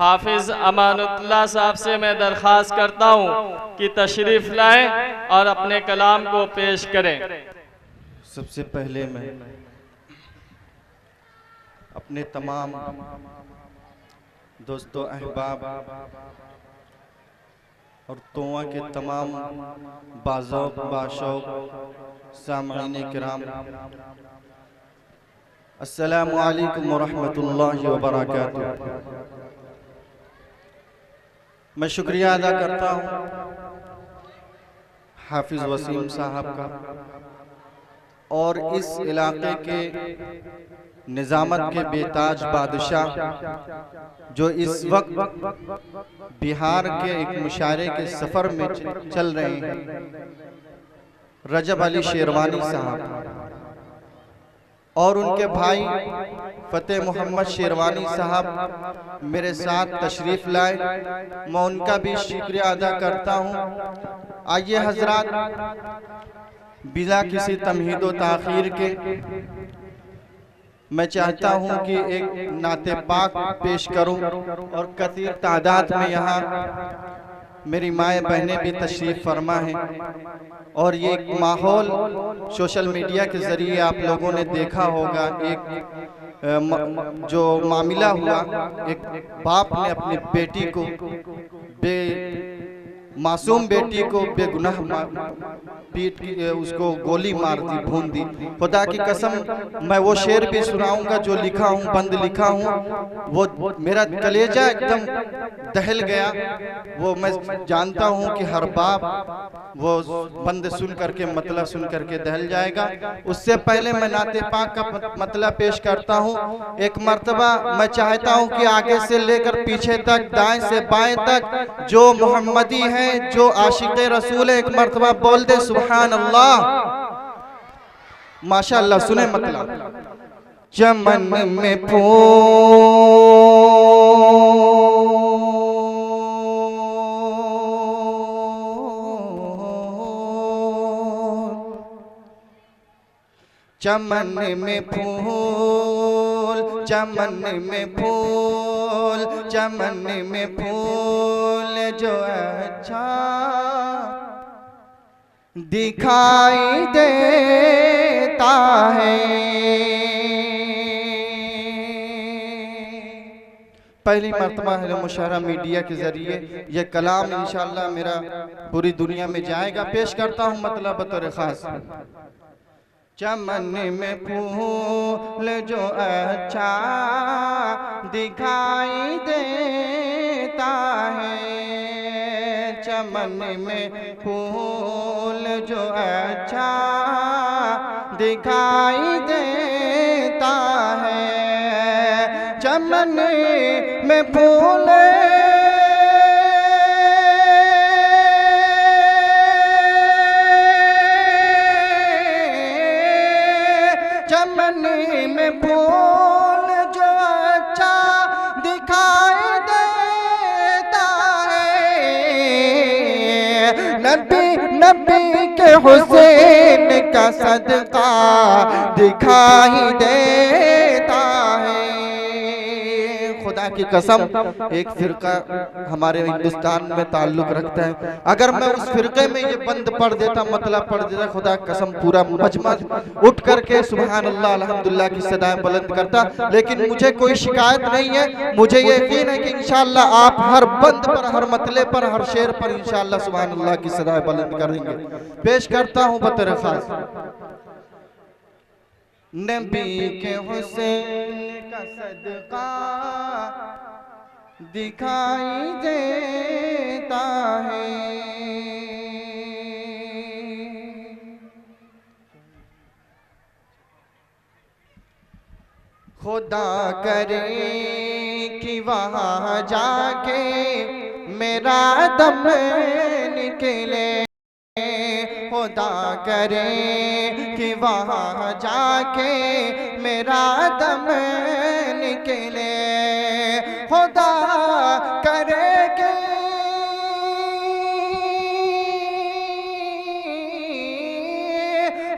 हाफिज़ अमानुल्लाह साहब से मैं दरख्वास्त करता हूँ कि तशरीफ़ लाएं और अपने कलाम को पेश करें। सबसे पहले मैं अपने तमाम दोस्तों, अहबाब और तोआ के तमाम बाज़ौक़ बाशौक़ सामईन किराम, अस्सलामु अलैकुम वरहमतुल्लाहि वबरकातुहू। मैं शुक्रिया अदा करता हूँ हाफिज़ वसीम साहब का और इस इलाके के निज़ामत के बेताज बादशाह जो इस वक्त बिहार के एक मुशायरे के सफ़र में चल रहे हैं, रजब अली शेरवानी साहब और उनके भाई फ़तेह मोहम्मद शेरवानी साहब मेरे साथ तशरीफ़ लाए। मैं उनका भी शुक्रिया अदा करता हूँ। आइए हजरात, बिला किसी तमहीद व ताख़ीर के मैं चाहता हूँ कि एक नाते पाक पेश करूँ और कसीर तादाद में यहाँ मेरी माएँ बहनें भी तशरीफ़ फरमा हैं और ये एक माहौल सोशल मीडिया के ज़रिए आप लोगों ने देखा होगा। एक जो मामला हुआ, एक बाप ने अपनी बेटी को मासूम बेटी को बेगुनाह पीट उसको गोली मार दी, भून दी। खुदा की कसम मैं वो शेर भी सुनाऊंगा जो लिखा हूँ, बंद लिखा हूँ, वो मेरा कलेजा एकदम दहल गया। वो मैं जानता हूँ कि हर बाप वो बंद सुन करके मतलब सुन करके दहल जाएगा। उससे पहले मैं नाते पाक का मतलब पेश करता हूँ। एक मर्तबा मैं चाहता हूँ कि आगे से लेकर पीछे तक, दाएं से बाएं तक जो मोहम्मदी है, जो आशिक़े रसूल है, एक मर्तबा बोल दे सुभान अल्लाह, माशाअल्लाह। सुने मतलब, चमन में फूल, चमन में फूल, चमन में फूल, चमन में फूल जो अच्छा दिखाई देता है। पहली मर्तबा है मुशायरा मीडिया के जरिए यह कलाम इंशाअल्लाह मेरा पूरी दुनिया में जाएगा। पेश करता हूँ मतलब बतौर खास। चमन में फूल जो अच्छा दिखाई देता है, चमन में फूल जो अच्छा दिखाई देता है, चमन में फूल चमन में फूल जो अच्छा दिखाई देता है, नबी नबी के हुसैन का सदका दिखाई देता है। खुदा की कसम एक फिरका हमारे हिंदुस्तान में ताल्लुक रखता है, अगर मैं उस फिरके में ये बंद पढ़ देता, मतलब पढ़ देता, खुदा कसम पूरा मजमा उठ करके सुभान अल्लाह अल्हम्दुलिल्लाह की सदाएं बुलंद करता। लेकिन मुझे कोई शिकायत नहीं है, मुझे यकीन है कि इंशाअल्लाह आप हर बंद पर, हर मतले पर, हर शेर पर इंशाअल्लाह सुभान अल्लाह की सदाएं बुलंद करेंगे। पेश करता हूँ बतौर खास, नबी के हुसैन का सदका दिखाई देता है, खुदा करे कि वहाँ जाके मेरा दम निकले, खुदा करे कि वहाँ जाके मेरा दम निकले, खुदा करे कि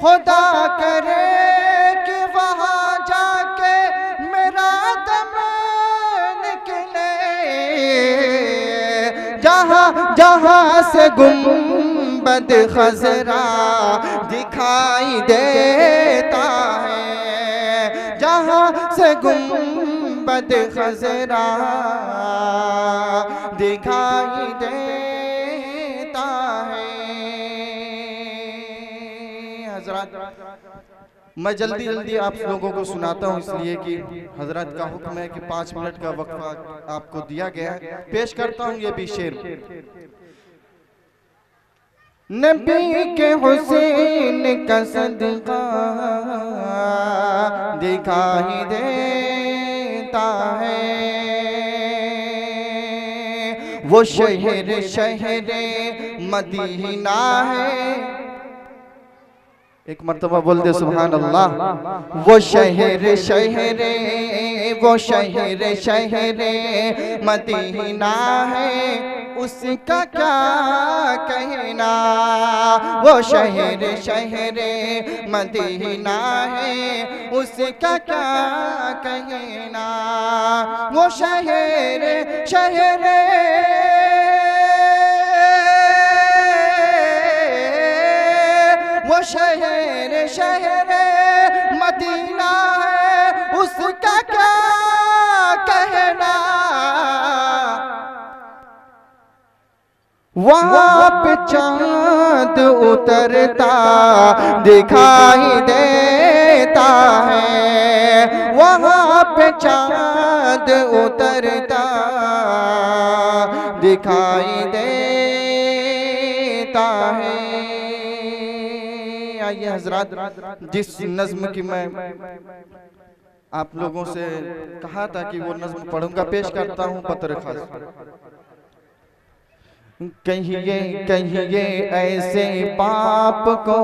खुदा करे कि वहाँ जाके मेरा दम निकले, जहाँ जहाँ से गुंबद खजरा दिखाई देता है, जहाँ से गुंबद खजरा दिखाई देता है। हजरत मैं जल्दी जल्दी आप लोगों को सुनाता हूँ, इसलिए कि हजरत का हुक्म है कि 5 मिनट का वक्फा आपको दिया गया है। पेश करता हूँ ये भी शेर। नबी के हुसैन का सदका दिखाई देता है, वो शहर शहर मदीना है। एक मर्तबा बोल दे सुभान अल्लाह। वो शहर शहर, वो शहर शहर मदीना है, उसका क्या कहना। वो शहर शहर मदीना है, उसका क्या कहना। वो शहर शहर, वो शहर शहर मदीना है, उसका क्या कहना। वहाँ पे चाँद उतरता दिखाई देता है, वहाँ पे चाँद उतरता दिखाई देता है। आइए हजरत, जिस नज्म की मैं आप लोगों से कहा था कि वो नज्म पढ़ूंगा, पेश करता हूँ बतौर खास। कहिए कहिए ऐसे पाप को,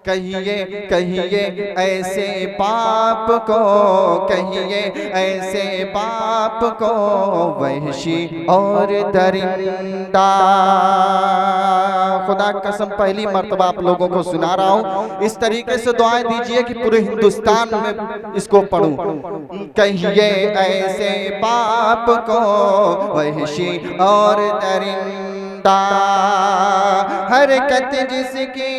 कहिए कहिए ऐसे पाप को, कहिए ऐसे पाप को, वहशी और दरिंदा। खुदा कसम पहली मर्तबा आप लोगों को सुना रहा हूँ, इस तरीके से दुआएं दीजिए कि पूरे हिंदुस्तान में इसको पढ़ूं। कहिए ऐसे पाप को, वहशी और दरिंदा, हरकत जिसकी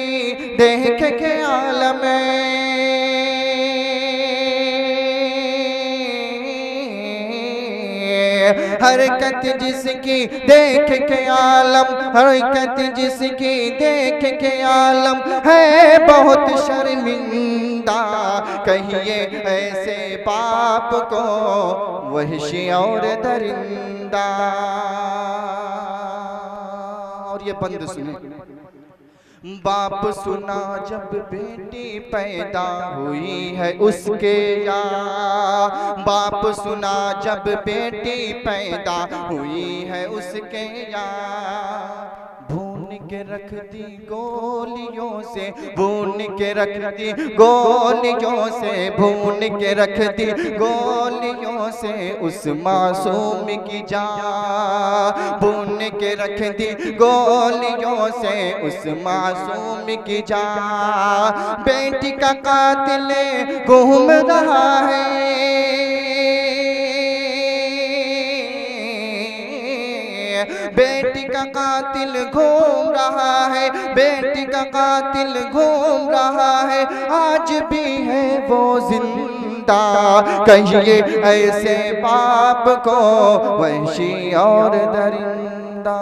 देख के आलम हरकत जिसकी देख के आलम, हरकत जिसकी देख के आलम है बहुत शर्मिंदा। कहिए ऐसे पाप को, वहशी और दरिंदा। और ये बंद सुने। बाप सुना जब बेटी पैदा हुई है उसके या, बाप सुना जब बेटी पैदा हुई है उसके या, भून के रख दी गोलियों से, भून के रख दी गोलियों से, भून के रख दी गोलियों से उस मासूम की जान, भून के रख दी गोलियों से उस मासूम की जान। बेटी का कातिल घूम रहा है, बेटी का कातिल घूम रहा है, बेटी का कातिल घूम रहा है, आज भी है वो जिंदा। कहिए ऐसे पाप को, वहशी और दरिंदा।